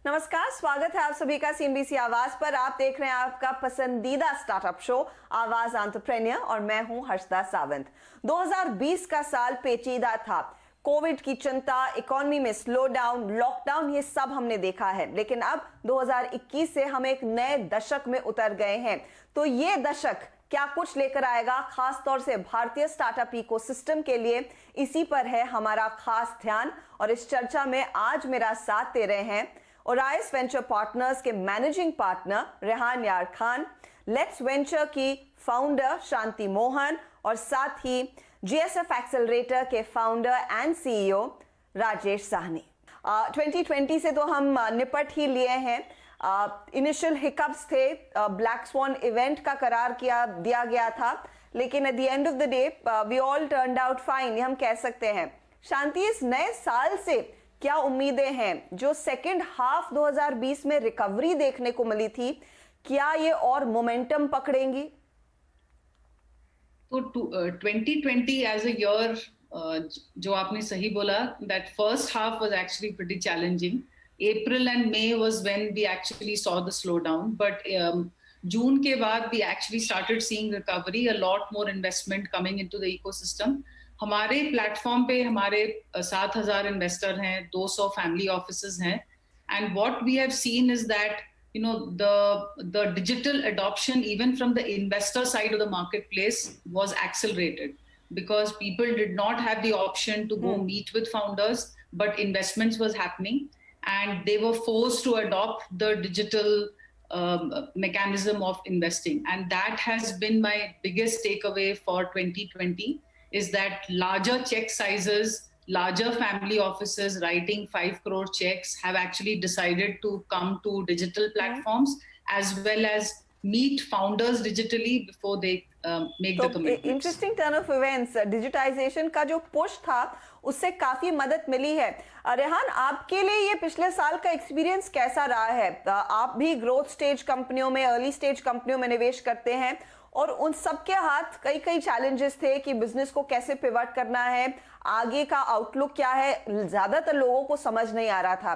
नमस्कार, स्वागत है आप सभी का सीएनबीसी आवाज पर। आप देख रहे हैं आपका पसंदीदा स्टार्टअप शो आवाज एंटरप्रेन्योर और मैं हूं हर्षदा सावंत। 2020 का साल पेचीदा था। कोविड की चिंता, इकोनॉमी में स्लो डाउन, लॉकडाउन, ये सब हमने देखा है। लेकिन अब 2021 से हम एक नए दशक में उतर गए हैं। तो ये दशक क्या कुछ लेकर आएगा, खास तौर से भारतीय स्टार्टअप इकोसिस्टम के लिए, इसी पर है हमारा खास ध्यान। और इस चर्चा में आज मेरा साथ दे रहे हैं ओराइस वेंचर पार्टनर्स के managing partner Rehan Yar Khan, LetsVenture की फाउंडर शांति मोहन और साथ ही जीएसएफ एक्सेलरेटर के founder and CEO Rajesh Sawhney. 2020 से तो हम निपट ही लिए हैं। इनिशियल हिकअप्स थे, ब्लैक स्वॉन इवेंट का करार दिया गया था, लेकिन at the end of the day we all turned out fine, हम कह सकते हैं। शांति, इस नए साल से क्या उम्मीदें हैं? जो सेकेंड हाफ 2020 में रिकवरी देखने को मिली थी, क्या ये और मोमेंटम पकड़ेंगी? तो 2020 एज अ ईयर, जो आपने सही बोला, that first half was actually pretty challenging. April and May was when we actually saw the slowdown, but June के बाद we actually started seeing recovery, a lot more investment coming into the ecosystem. हमारे platform पे हमारे 7,000 investor हैं, 200 family offices हैं, and what we have seen is that the digital adoption even from the investor side of the marketplace was accelerated because people did not have the option to go meet with founders, but investments was happening and they were forced to adopt the digital mechanism of investing. And that has been my biggest takeaway for 2020, is that larger check sizes, larger family offices writing 5 crore checks have actually decided to come to digital platforms as well as meet founders digitally before they make the commitments. Interesting turn of events, digitisation का जो push था उससे काफी मदद मिली है। रेहान, आपके लिए ये पिछले साल का एक्सपीरियंस कैसा रहा है? आप भी ग्रोथ स्टेज कंपनियों में, अर्ली स्टेज कंपनियों में निवेश करते हैं और उन सबके हाथ कई चैलेंजेस थे कि बिजनेस को कैसे पिवट करना है, आगे का आउटलुक क्या है, ज्यादातर लोगों को समझ नहीं आ रहा था।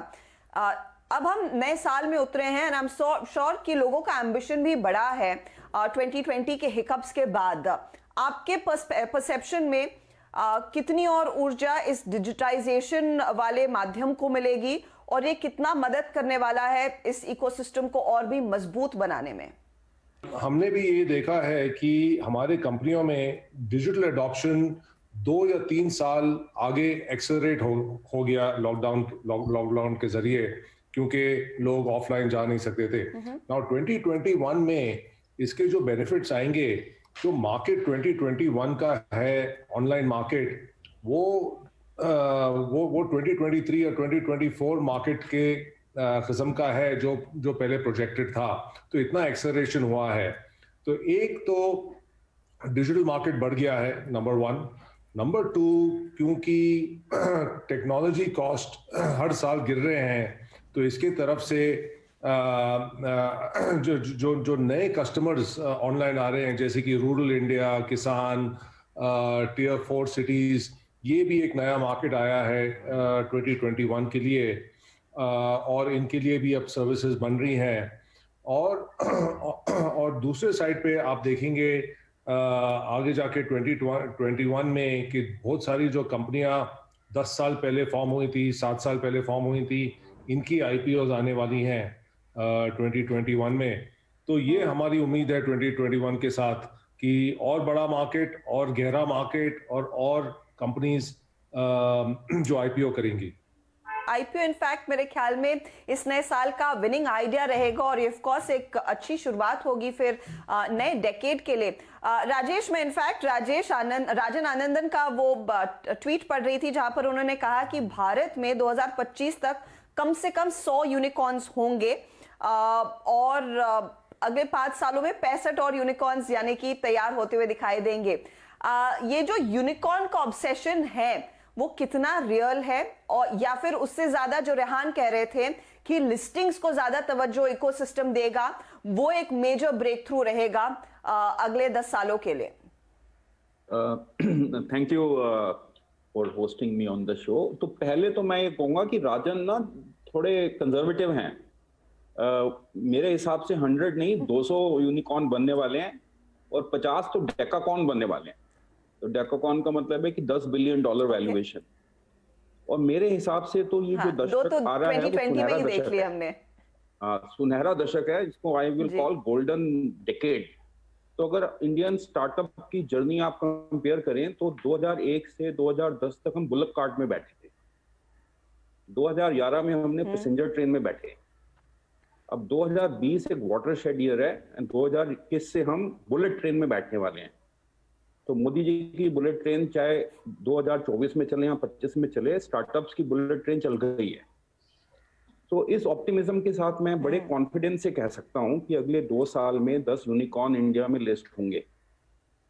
अब हम नए साल में उतरे हैं एंड आई एम श्योर कि लोगों का एम्बिशन भी बड़ा है 2020 के हिकअप्स के बाद। आपके परसेप्शन में कितनी और ऊर्जा इस डिजिटाइजेशन वाले माध्यम को मिलेगी और ये कितना मदद करने वाला है इस इकोसिस्टम को और भी मजबूत बनाने में? हमने भी ये देखा है कि हमारे कंपनियों में डिजिटल एडॉप्शन 2 या 3 साल आगे एक्सेलरेट हो गया लॉकडाउन के जरिए, क्योंकि लोग ऑफलाइन जा नहीं सकते थे। नाउ 2021 में इसके जो बेनिफिट्स आएंगे, जो मार्केट 2021 का है ऑनलाइन मार्केट, वो 2023 या 2024 मार्केट के किस्म का है जो पहले प्रोजेक्टेड था। तो इतना एक्सेलरेशन हुआ है। तो एक तो डिजिटल मार्केट बढ़ गया है, नंबर 1। नंबर 2, क्योंकि टेक्नोलॉजी कॉस्ट हर साल गिर रहे हैं, तो इसके तरफ से जो नए कस्टमर्स ऑनलाइन आ रहे हैं, जैसे कि रूरल इंडिया, किसान, टियर 4 सिटीज, ये भी एक नया मार्केट आया है 2021 के लिए, और इनके लिए भी अब सर्विसेज बन रही हैं। और दूसरे साइड पे आप देखेंगे आगे जाके 2021 में कि बहुत सारी जो कंपनियां 10 साल पहले फॉर्म हुई थी, 7 साल पहले फॉर्म हुई थी, इनकी आईपीओज आने वाली हैं 2021 में। तो ये हमारी उम्मीद है 2021 के साथ कि और बड़ा मार्केट, और गहरा मार्केट, और कंपनीज जो आईपीओ करेंगी। आईपीओ इनफैक्ट मेरे ख्याल में इस नए साल का विनिंग आइडिया रहेगा और ऑफ कोर्स एक अच्छी शुरुआत होगी फिर नए डेकेड के लिए। राजेश, मैं इनफैक्ट राजन आनंदन का वो ट्वीट पढ़ रही थी जहां पर उन्होंने कहा कि भारत में 2025 तक कम से कम 100 यूनिकॉर्न्स होंगे और अगले 5 सालों में 65 और यूनिकॉर्न्स यानी कि तैयार होते हुए दिखाई देंगे। ये जो यूनिकॉर्न का ऑब्सेशन है वो कितना रियल है, और या फिर उससे ज्यादा जो रेहान कह रहे थे कि लिस्टिंग्स को ज्यादा तवज्जो इकोसिस्टम देगा, वो एक मेजर ब्रेक थ्रू रहेगा अगले 10 सालों के लिए? Thank you for hosting me on the show. तो पहले तो मैं ये कहूंगा कि राजन ना थोड़े कंजर्वेटिव हैं। मेरे हिसाब से 100 नहीं 200 यूनिकॉर्न बनने वाले हैं और 50 तो डेकाकॉर्न बनने वाले हैं। तो डेकाकॉर्न का मतलब है कि $10 बिलियन वैल्यूएशन। और मेरे हिसाब से तो ये जो दो दशक तो आ रहा है वो 2020 में सुनहरा ही देख दशक लिया है। हमने। सुनहरा दशक है जिसको आई विल जी। Call golden decade. तो अगर इंडियन स्टार्टअप की जर्नी आप कंपेयर करें तो 2001 से 2010 तक हम बुलक कार्ट में बैठे थे। 2011 में हमने पैसेंजर ट्रेन में बैठे। अब 2020 एक वाटरशेड ईयर है एंड 2021 से हम बुलेट ट्रेन में बैठने वाले हैं। तो मोदी जी की बुलेट ट्रेन चाहे 2024 में चले या 25 में चले, स्टार्टअप्स की बुलेट ट्रेन चल गई है। तो इस ऑप्टिमिज्म के साथ मैं बड़े कॉन्फिडेंस से कह सकता हूं कि अगले 2 साल में 10 यूनिकॉर्न इंडिया में लिस्ट होंगे।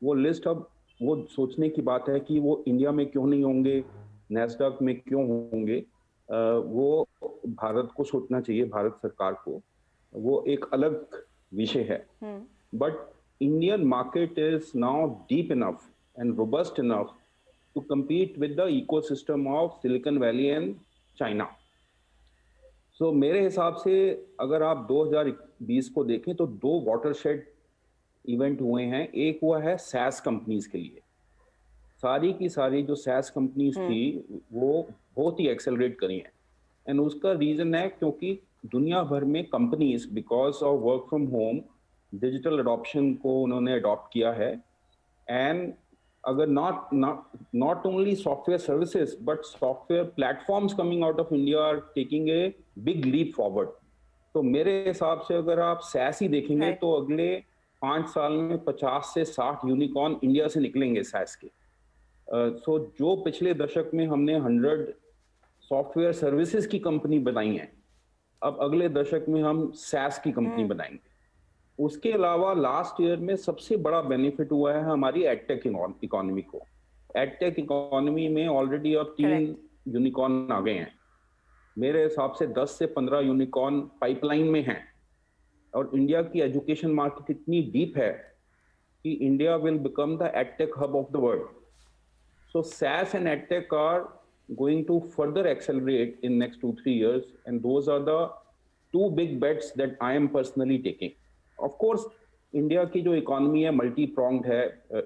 वो लिस्ट अब वो सोचने की बात है कि वो इंडिया में क्यों नहीं होंगे, नैस्डैक में क्यों होंगे, वो भारत को सोचना चाहिए, भारत सरकार को। वो एक अलग विषय है। But Indian market is now deep enough and robust enough to compete with the ecosystem of Silicon Valley and China. So मेरे हिसाब से अगर आप 2020 को देखें तो 2 वाटरशेड इवेंट हुए हैं। एक हुआ है SaaS कंपनीज के लिए। सारी की सारी जो SaaS कंपनीज थी वो बहुत ही एक्सेलरेट करी हैं। एंड उसका रीजन है क्योंकि दुनिया भर में companies because of work from home digital adoption को उन्होंने अडॉप्ट किया है। एंड अगर not only software services but software platforms coming out of India are taking a big leap forward. तो मेरे हिसाब से अगर आप SaaS ही देखेंगे तो अगले 5 साल में 50 से 60 यूनिकॉर्न इंडिया से निकलेंगे SaaS के। सो जो पिछले दशक में हमने 100 सॉफ्टवेयर सर्विसेज की कंपनी बनाई है, अब अगले दशक में हम SaaS की कंपनी बनाएंगे। उसके अलावा लास्ट ईयर में सबसे बड़ा बेनिफिट हुआ है हमारी एडटेक इकोनॉमी को। एडटेक इकोनॉमी में ऑलरेडी अब 3 यूनिकॉर्न आ गए हैं। मेरे हिसाब से 10 से 15 यूनिकॉर्न पाइपलाइन में हैं। और इंडिया की एजुकेशन मार्केट इतनी डीप है कि India will become the edtech hub of the world. So SaaS and EdTech are going to further accelerate in next 2-3 years, and those are the 2 big bets that I am personally taking. Of course, India की जो economy है multi pronged है।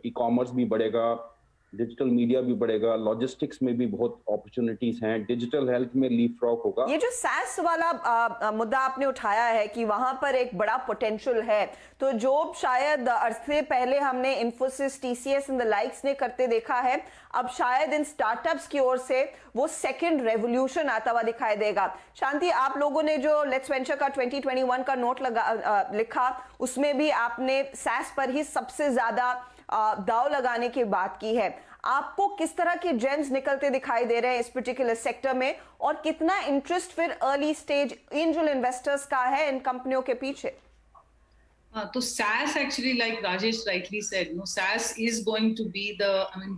E-commerce भी बढ़ेगा, digital media भी बढ़ेगा, logistics में भी बहुत अपॉर्चुनिटीज हैं, डिजिटल हेल्थ में लीपफ्रॉग होगा। ये जो SaaS वाला मुद्दा आपने उठाया है कि वहां पर एक बड़ा पोटेंशियल है, तो जो शायद अरसे पहले हमने Infosys, TCS and the likes ने करते देखा है, अब शायद इन स्टार्टअप्स की ओर से वो सेकंड रेवोल्यूशन आता हुआ दिखाई देगा। शांति, आप लोगों ने जो लेट्स वेंचर का 2021 का नोट लिखा, उसमें भी आपने SaaS पर ही सबसे ज्यादा दाव लगाने की बात की है। आपको किस तरह के जेम्स निकलते दिखाई दे रहे हैं इस पर्टिकुलर सेक्टर में, और कितना इंटरेस्ट फिर अर्ली स्टेज एंजल इन्वेस्टर्स का है इन कंपनियों के पीछे? तो SaaS actually, like Rajesh rightly said, no, SaaS is going to be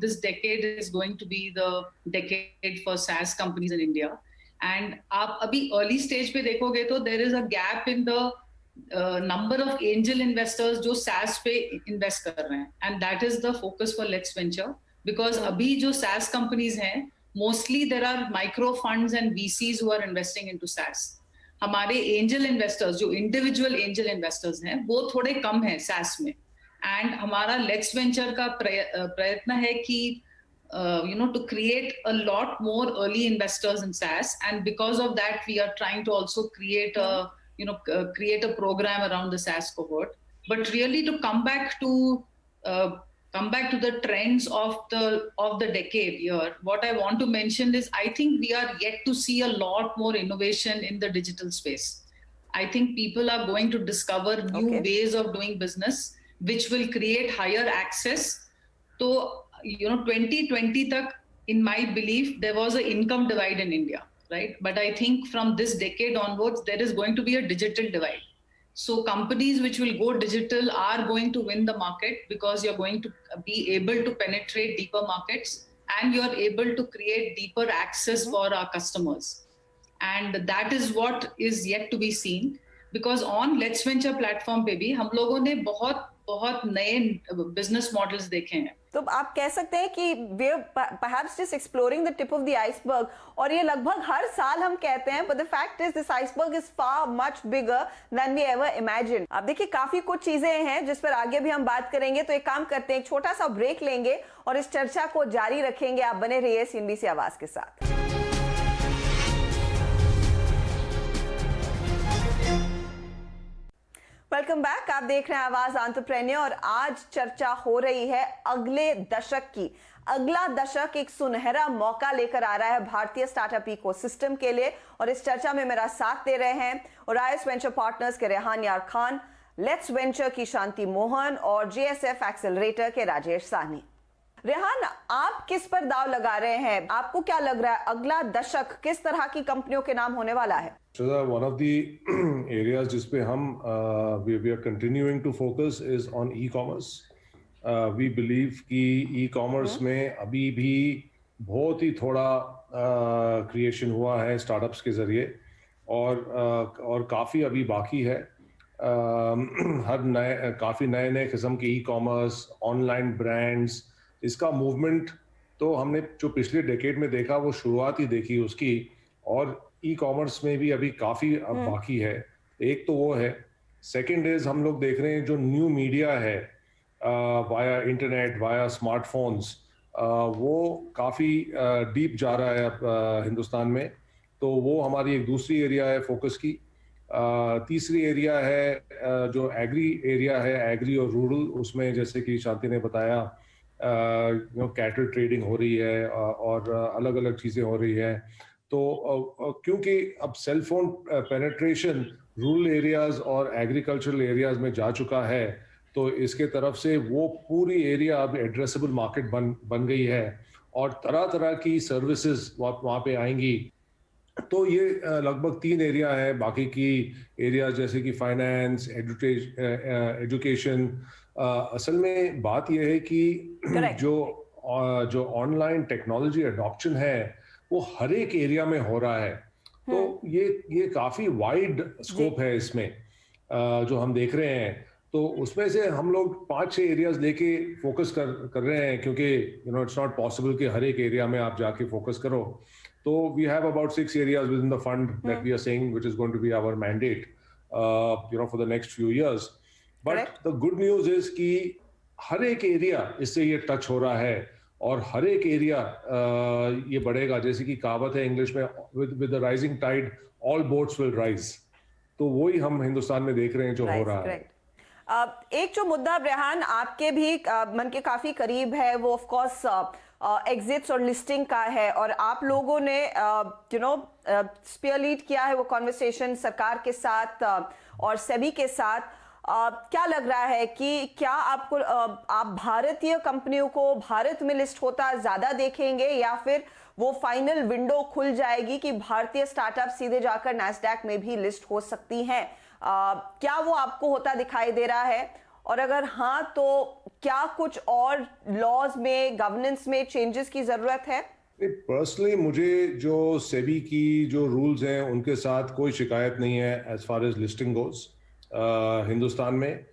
this decade is going to be the decade for SaaS companies in India. And आप अभी early stage पे देखोगे तो there is a gap in the number of angel investors जो SaaS पे invest कर रहे हैं, and that is the focus for Let's Venture, because अभी जो SaaS companies हैं mostly there are micro funds and VCs who are investing into SaaS. हमारे angel investors जो इंडिविजुअल एंजल इन्वेस्टर्स हैं वो थोड़े कम हैं SaaS में। एंड हमारा लेट्स वेंचर का प्रयत्न है कि to create a lot more early investors in SaaS, and because of that we are trying to also create a program around the SaaS cohort. But really to come back to the trends of the decade here, what I want to mention is I think we are yet to see a lot more innovation in the digital space. I think people are going to discover new ways of doing business which will create higher access. So 2020 tak, in my belief, there was an income divide in India, right? But I think from this decade onwards there is going to be a digital divide. So companies which will go digital are going to win the market, because you're going to be able to penetrate deeper markets and you're able to create deeper access for our customers. And that is what is yet to be seen, because on Let's Venture platform पे भी हम लोगों ने बहुत बहुत नए business models देखे हैं। तो आप कह सकते हैं कि वे perhaps just exploring the tip of the iceberg, और ये लगभग हर साल हम कहते हैं, but the fact is this iceberg is far much bigger than we ever imagined। अब देखिए काफी कुछ चीजें हैं जिस पर आगे भी हम बात करेंगे, तो एक काम करते हैं, एक छोटा सा ब्रेक लेंगे और इस चर्चा को जारी रखेंगे। आप बने रहिए CNBC आवाज के साथ। वेलकम बैक, आप देख रहे हैं आवाज एंटरप्रेन्योर और आज चर्चा हो रही है अगले दशक की। अगला दशक एक सुनहरा मौका लेकर आ रहा है भारतीय स्टार्टअप इकोसिस्टम के लिए, और इस चर्चा में मेरा साथ दे रहे हैं ओराइस वेंचर पार्टनर्स के रेहान यार खान, लेट्स वेंचर की शांति मोहन और JSF एक्सेलरेटर के राजेश साहनी। रेहान, आप किस पर दाव लगा रहे हैं? आपको क्या लग रहा है अगला दशक किस तरह की कंपनियों के नाम होने वाला है? One of the areas जिसपे हम we are continuing to focus is on e-commerce. We believe कि e-commerce में अभी भी बहुत ही थोड़ा क्रिएशन हुआ है स्टार्टअप्स के जरिए, और काफ़ी अभी बाकी है। काफ़ी नए किस्म के ई-कॉमर्स, ऑनलाइन ब्रांड्स, इसका मूवमेंट तो हमने जो पिछले डेकेड में देखा वो शुरुआत ही देखी उसकी, और ई-कॉमर्स में भी अभी काफ़ी बाकी है। एक तो वो है। सेकंड इज हम लोग देख रहे हैं जो न्यू मीडिया है वाया इंटरनेट, वाया स्मार्टफोन्स, वो काफ़ी डीप जा रहा है अब हिंदुस्तान में, तो वो हमारी एक दूसरी एरिया है फोकस की। तीसरी एरिया है जो एग्री एरिया है, एग्री और रूरल, उसमें जैसे कि शांति ने बताया कैटल ट्रेडिंग हो रही है और अलग अलग चीज़ें हो रही है। तो क्योंकि अब cell phone penetration rural areas और एग्रीकल्चरल एरियाज में जा चुका है, तो इसके तरफ से वो पूरी एरिया अब एड्रेसेबल मार्केट बन गई है, और तरह तरह की सर्विसेज वहाँ पे आएंगी। तो ये लगभग 3 एरिया है। बाकी की एरिया जैसे कि फाइनेंस, एजुकेशन, असल में बात यह है कि जो ऑनलाइन टेक्नोलॉजी अडॉप्शन है वो हर एक एरिया में हो रहा है। तो ये काफी वाइड स्कोप है इसमें जो हम देख रहे हैं। तो उसमें से हम लोग 5-6 एरियाज लेके फोकस कर रहे हैं, क्योंकि इट्स नॉट पॉसिबल कि हर एक एरिया में आप जाके फोकस करो। तो we have about 6 areas within the fund that we are saying which is going to be our mandate for the next few years. But the good news is कि हर एक area इससे ये touch हो रहा है, और हर एक एरिया ये बढ़ेगा। जैसे कि कहावत है इंग्लिश में, with the rising tide all boats will rise। तो वही हम हिंदुस्तान में देख रहे हैं जो हो रहा है। एक जो मुद्दा रेहान आपके भी मन के काफी करीब है, वो ऑफ कोर्स एग्जिट्स और लिस्टिंग का है, और आप लोगों ने स्पीयर लीड किया है वो कॉन्वर्सेशन सरकार के साथ और सेबी के साथ। क्या लग रहा है कि क्या आपको आप भारतीय कंपनियों को भारत में लिस्ट होता ज्यादा देखेंगे, या फिर वो फाइनल विंडो खुल जाएगी कि भारतीय स्टार्टअप सीधे जाकर नैस्डैक में भी लिस्ट हो सकती हैं? क्या वो आपको होता दिखाई दे रहा है, और अगर हाँ तो क्या कुछ और लॉज में, गवर्नेंस में चेंजेस की जरूरत है? पर्सनली मुझे जो सेबी की जो रूल्स हैं उनके साथ कोई शिकायत नहीं है as far as listing goes Hindustan में।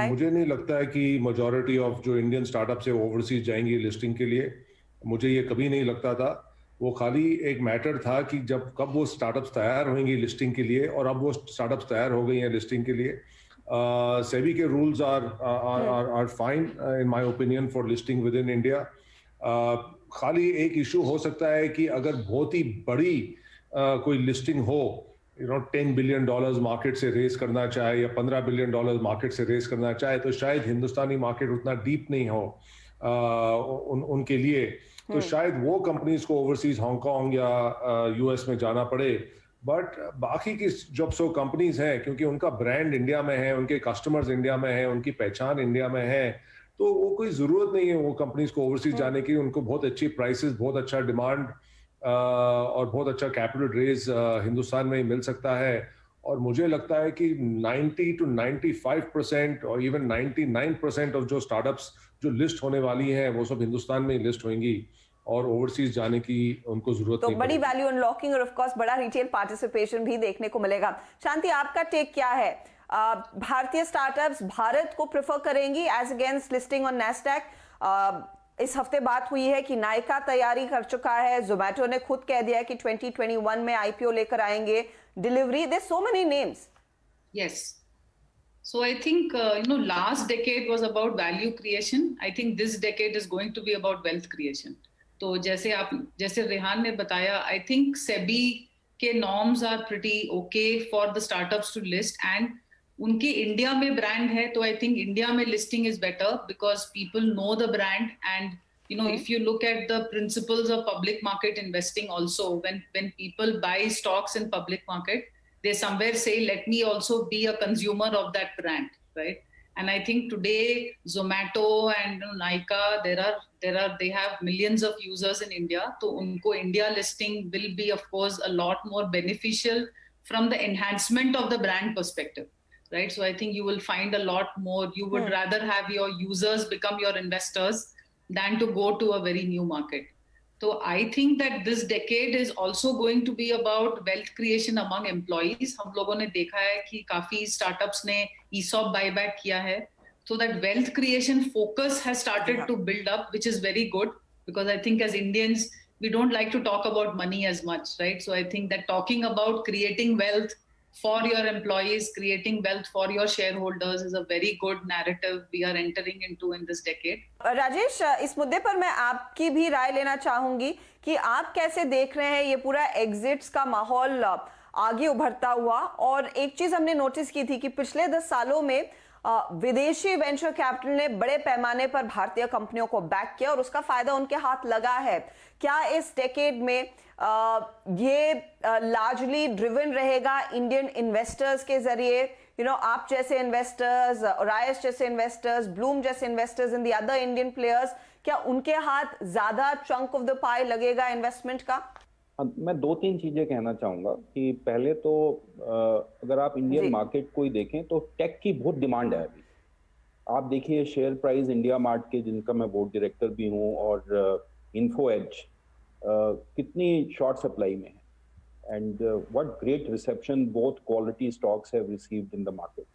मुझे नहीं लगता है कि मेजॉरिटी ऑफ जो इंडियन स्टार्टअप्स है ओवरसीज जाएंगी लिस्टिंग के लिए। मुझे ये कभी नहीं लगता था। वो खाली एक मैटर था कि कब वो स्टार्टअप्स तैयार होंगी लिस्टिंग के लिए, और अब वो स्टार्टअप्स तैयार हो गई हैं लिस्टिंग के लिए। सेबी के rules are fine in my opinion for listing with in India. खाली एक इशू हो सकता है कि अगर बहुत ही बड़ी कोई लिस्टिंग हो, $10 billion मार्केट से रेस करना चाहे या $15 billion मार्केट से रेस करना चाहे, तो शायद हिंदुस्तानी मार्केट उतना डीप नहीं हो उनके लिए। तो शायद वो कंपनीज को ओवरसीज हांगकांग या US में जाना पड़े। बट बाकी की जब सो कंपनीज हैं, क्योंकि उनका ब्रांड इंडिया में है, उनके कस्टमर्स इंडिया में है, उनकी पहचान इंडिया में है, तो वो कोई जरूरत नहीं है वो कंपनीज को ओवरसीज जाने की। उनको बहुत अच्छी प्राइसेस, बहुत अच्छा डिमांड और बहुत अच्छा कैपिटल रेज हिंदुस्तान में ही मिल सकता है। और मुझे लगता है कि 90 to 95% और इवन 99% ऑफ जो स्टार्टअप्स जो लिस्ट होने वाली हैं वो सब हिंदुस्तान में ही लिस्ट होंगी, और ओवरसीज जाने की उनको जरूरत नहीं। तो बड़ी वैल्यू अनलॉकिंग और ऑफ कोर्स बड़ा रिटेल पार्टिसिपेशन भी देखने को मिलेगा। शांति, आपका टेक क्या है? भारतीय स्टार्टअप्स भारत को प्रेफर करेंगी as against listing on Nasdaq? इस हफ्ते बात हुई है कि नायका तैयारी कर चुका है, जोमेटो ने खुद कह दिया कि 2021 में आईपीओ लेकर आएंगे, delivery, there so many names. Yes. So I think, last decade was about value creation. I think this decade is going to be about wealth creation. तो जैसे रेहान ने बताया, I think SEBI के norms are pretty okay for the startups to list, and उनके India में brand है, तो I think India में listing is better because people know the brand. And if you look at the principles of public market investing also, when people buy stocks in public market, they somewhere say, let me also be a consumer of that brand, right? And I think today Zomato and Nykaa, they have millions of users in India, so unko India listing will be of course a lot more beneficial from the enhancement of the brand perspective, right? So I think you will find a lot more. You would rather have your users become your investors than to go to a very new market. So I think that this decade is also going to be about wealth creation among employees. हम लोगों ने देखा है कि काफी startups ने ESOP buyback किया है. So that wealth creation focus has started to build up, which is very good, because I think as Indians, we don't like to talk about money as much, right? So I think that talking about creating wealth for your employees, creating wealth for your shareholders is a very good narrative we are entering into in this decade. Rajesh, इस मुद्दे पर मैं आपकी भी राय लेना चाहूंगी कि आप कैसे देख रहे हैं ये पूरा एग्जिट्स का माहौल आगे उभरता हुआ. और एक चीज हमने नोटिस की थी कि पिछले 10 सालों में विदेशी वेंचर कैपिटल ने बड़े पैमाने पर भारतीय कंपनियों को बैक किया और उसका फायदा उनके हाथ लगा है. क्या इस डेकेड में ये लार्जली ड्रिवन रहेगा इंडियन इन्वेस्टर्स के जरिए? आप जैसे इन्वेस्टर्स, रायस जैसे इन्वेस्टर्स, ब्लूम जैसे investors in the other Indian players, क्या उनके हाथ ज्यादा चंक ऑफ द पाई लगेगा इन्वेस्टमेंट का? मैं 2-3 चीजें कहना चाहूंगा कि पहले तो अगर आप इंडियन मार्केट को ही देखें तो टेक की बहुत डिमांड है अभी. आप देखिए शेयर प्राइस इंडिया मार्ट के, जिनका मैं बोर्ड डायरेक्टर भी हूं, और इन्फो एज कितनी शॉर्ट सप्लाई में है, and what great reception both quality stocks have received in the market.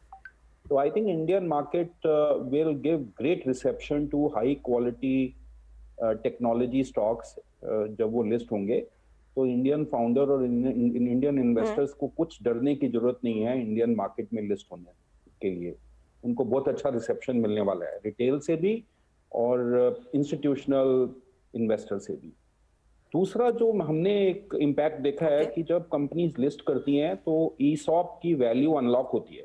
So I think Indian market will give great reception to high quality technology stocks जब वो list होंगे. तो Indian founder और Indian investors को कुछ डरने की जरूरत नहीं है इंडियन मार्केट में लिस्ट होने के लिए. उनको बहुत अच्छा रिसेप्शन मिलने वाला है, रिटेल से भी और इंस्टीट्यूशनल इन्वेस्टर से भी. दूसरा जो हमने एक इम्पैक्ट देखा है कि जब कंपनीज लिस्ट करती हैं तो ईसॉप की वैल्यू अनलॉक होती है,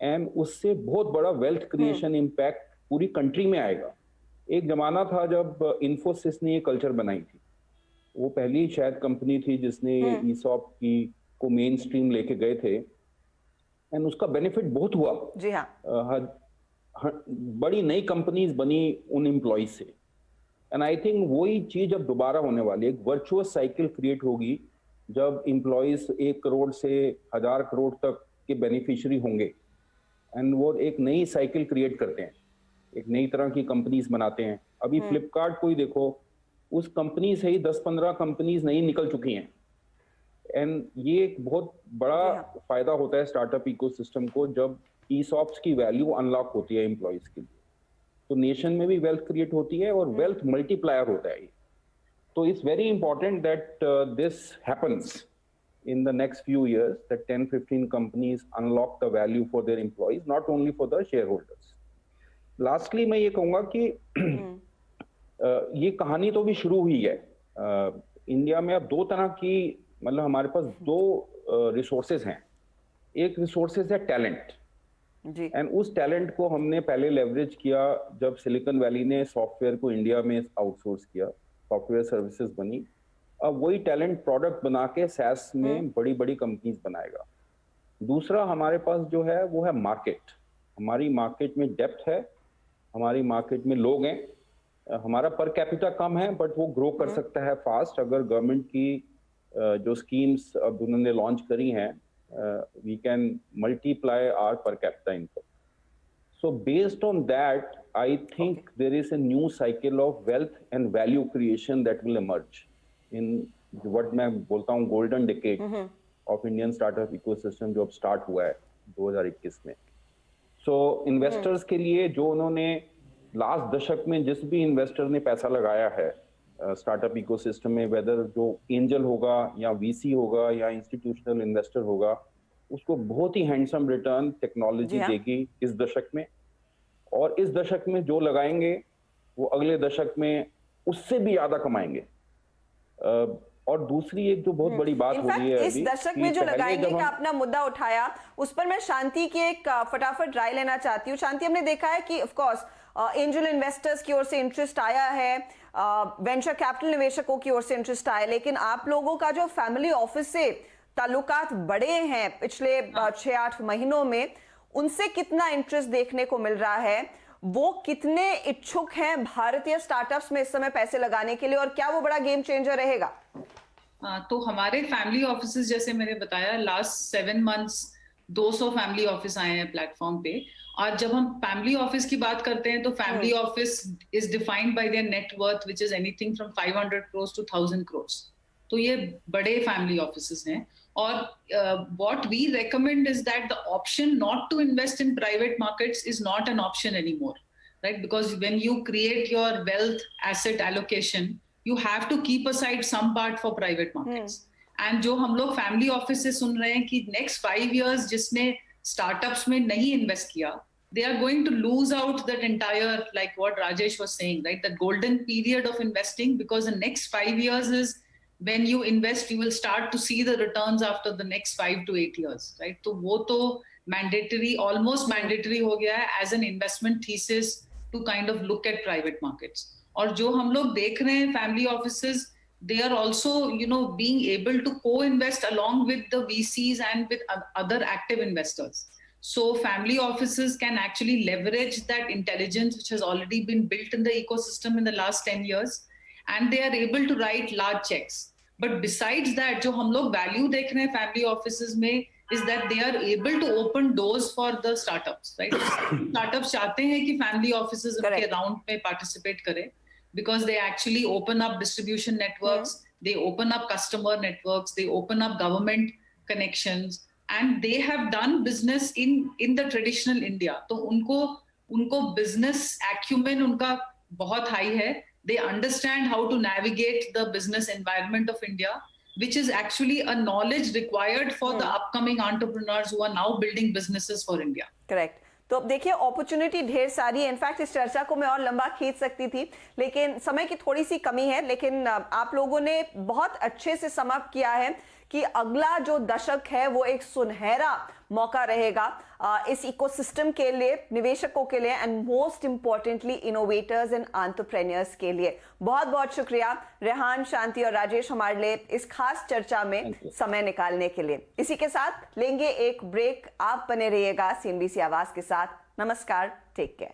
एंड उससे बहुत बड़ा वेल्थ क्रिएशन इम्पैक्ट पूरी कंट्री में आएगा. एक जमाना था जब इन्फोसिस ने ये कल्चर बनाई थी, वो पहली शायद कंपनी थी जिसने ईसॉप की को मेन स्ट्रीम लेके गए थे, एंड उसका बेनिफिट बहुत हुआ. जी हाँ. बड़ी नई कंपनीज बनी उन एम्प्लॉइज से, एंड आई थिंक वही चीज अब दोबारा होने वाली है. एक वर्चुअस साइकिल क्रिएट होगी जब एम्प्लॉइज 1 करोड़ से 1000 करोड़ तक के बेनिफिशियरी होंगे, एंड वो एक नई साइकिल क्रिएट करते हैं, एक नई तरह की कंपनीज बनाते हैं. अभी फ्लिपकार्ट को ही देखो, उस कंपनी से ही 10-15 कंपनीज नई निकल चुकी हैं, एंड ये एक बहुत बड़ा फायदा होता है स्टार्टअप इकोसिस्टम को जब ईसॉप्स की वैल्यू अनलॉक होती है एम्प्लॉइज के लिए. तो नेशन में भी वेल्थ क्रिएट होती है और वेल्थ मल्टीप्लायर होता है. तो it's very important that this happens in the next few years, that 10-15 companies unlock the value for their employees, not only for the shareholders. Lastly, मैं ये कहूँगा कि ये कहानी तो भी शुरू हुई है. इंडिया में अब 2 तरह की, मतलब हमारे पास 2 रिसोर्सेज हैं. एक रिसोर्सेज है टैलेंट, एंड उस टैलेंट को हमने पहले लेवरेज किया जब सिलिकॉन वैली ने सॉफ्टवेयर को इंडिया में आउटसोर्स किया, सॉफ्टवेयर सर्विसेज बनी. अब वही टैलेंट प्रोडक्ट बना के सैस में बड़ी बड़ी कंपनीज बनाएगा. दूसरा हमारे पास जो है वो है मार्केट. हमारी मार्केट में डेप्थ है, हमारी मार्केट में लोग हैं, हमारा पर कैपिटा कम है बट वो ग्रो कर सकता है फास्ट अगर गवर्नमेंट की जो स्कीम्स अब उन्होंने लॉन्च करी हैं, we can multiply our per capita income. So based on that I think there is a new cycle of wealth and value creation that will emerge in what मैं बोलता हूँ golden decade of Indian startup ecosystem जो अब start हुआ है. 2021 में। सो investors के लिए जो उन्होंने लास्ट दशक में जिस भी इन्वेस्टर ने पैसा लगाया है स्टार्टअप इकोसिस्टम में, वेदर जो एंजल होगा या वीसी होगा या इंस्टीट्यूशनल इन्वेस्टर होगा, उसको बहुत ही हैंडसम रिटर्न टेक्नोलॉजी देगी इस दशक में। और इस दशक में जो लगाएंगे वो अगले दशक में उससे भी ज्यादा कमाएंगे। और दूसरी एक जो बहुत बड़ी बात हो रही है इस दशक में जो लगाएंगे का अपना मुद्दा उठाया, उस पर मैं शांति की एक फटाफट राय लेना चाहती हूँ। शांति, हमने देखा है कि ऑफ कोर्स एंजल इन्वेस्टर्स की ओर से इंटरेस्ट आया है, वेंचर कैपिटल निवेशकों की ओर से इंटरेस्ट आया, लेकिन आप लोगों का जो फैमिली ऑफिस से ताल्लुकात बड़े हैं पिछले 6-8 महीनों में, उनसे कितना इंटरेस्ट देखने को मिल रहा है? वो कितने इच्छुक हैं भारतीय स्टार्टअप्स में इस समय पैसे लगाने के लिए, और क्या वो बड़ा गेम चेंजर रहेगा? तो हमारे फैमिली ऑफिसेस, जैसे मैंने बताया, लास्ट 7 मंथ्स 200 फैमिली ऑफिस आए हैं प्लेटफॉर्म पे। और जब हम फैमिली ऑफिस की बात करते हैं तो family office is defined by there net worth, which is anything from 500 crores to 1000 crores। तो ये बड़े फैमिली ऑफिसेस हैं। और what we recommend is that the option not to invest in private markets is not an option anymore, right? Because when you create your wealth asset allocation, you have to keep aside some part for private markets. And जो हम लोग family office से सुन रहे हैं कि next 5 years जिसने startups में नहीं इन्वेस्ट किया, they are going to lose out that entire, like what Rajesh was saying, right? The golden period of investing, because the next 5 years is when you invest, you will start to see the returns after the next 5 to 8 years, right? तो वो तो mandatory, almost mandatory हो गया है as an investment thesis to kind of look at private markets. और जो हम लोग देख रहे हैं family offices, they are also, you know, being able to co-invest along with the VCs and with other active investors. So family offices can actually leverage that intelligence which has already been built in the ecosystem in the last 10 years, and they are able to write large checks. But besides that, जो हम लोग value देख रहे हैं family offices में, is that they are able to open doors for the startups, right? Startups चाहते हैं कि family offices उनके round में participate करें, because they actually open up distribution networks, they open up customer networks, they open up government connections, and they have done business in the traditional India. तो उनको business acumen उनका बहुत high है. They understand how to navigate the business environment of India, which is actually a knowledge required for the upcoming entrepreneurs who are now building businesses for India. Correct. तो अब देखिए, opportunity ढेर सारी है। In fact इस चर्चा को मैं और लंबा खींच सकती थी, लेकिन समय की थोड़ी सी कमी है। लेकिन आप लोगों ने बहुत अच्छे से समाप्त किया है कि अगला जो दशक है वो एक सुनहरा मौका रहेगा इस इकोसिस्टम के लिए, निवेशकों के लिए, and most importantly innovators and entrepreneurs के लिए। बहुत बहुत शुक्रिया रेहान, शांति और राजेश हमारे लिए इस खास चर्चा में समय निकालने के लिए। इसी के साथ लेंगे एक ब्रेक। आप बने रहिएगा CNBC आवाज के साथ। नमस्कार, टेक केयर।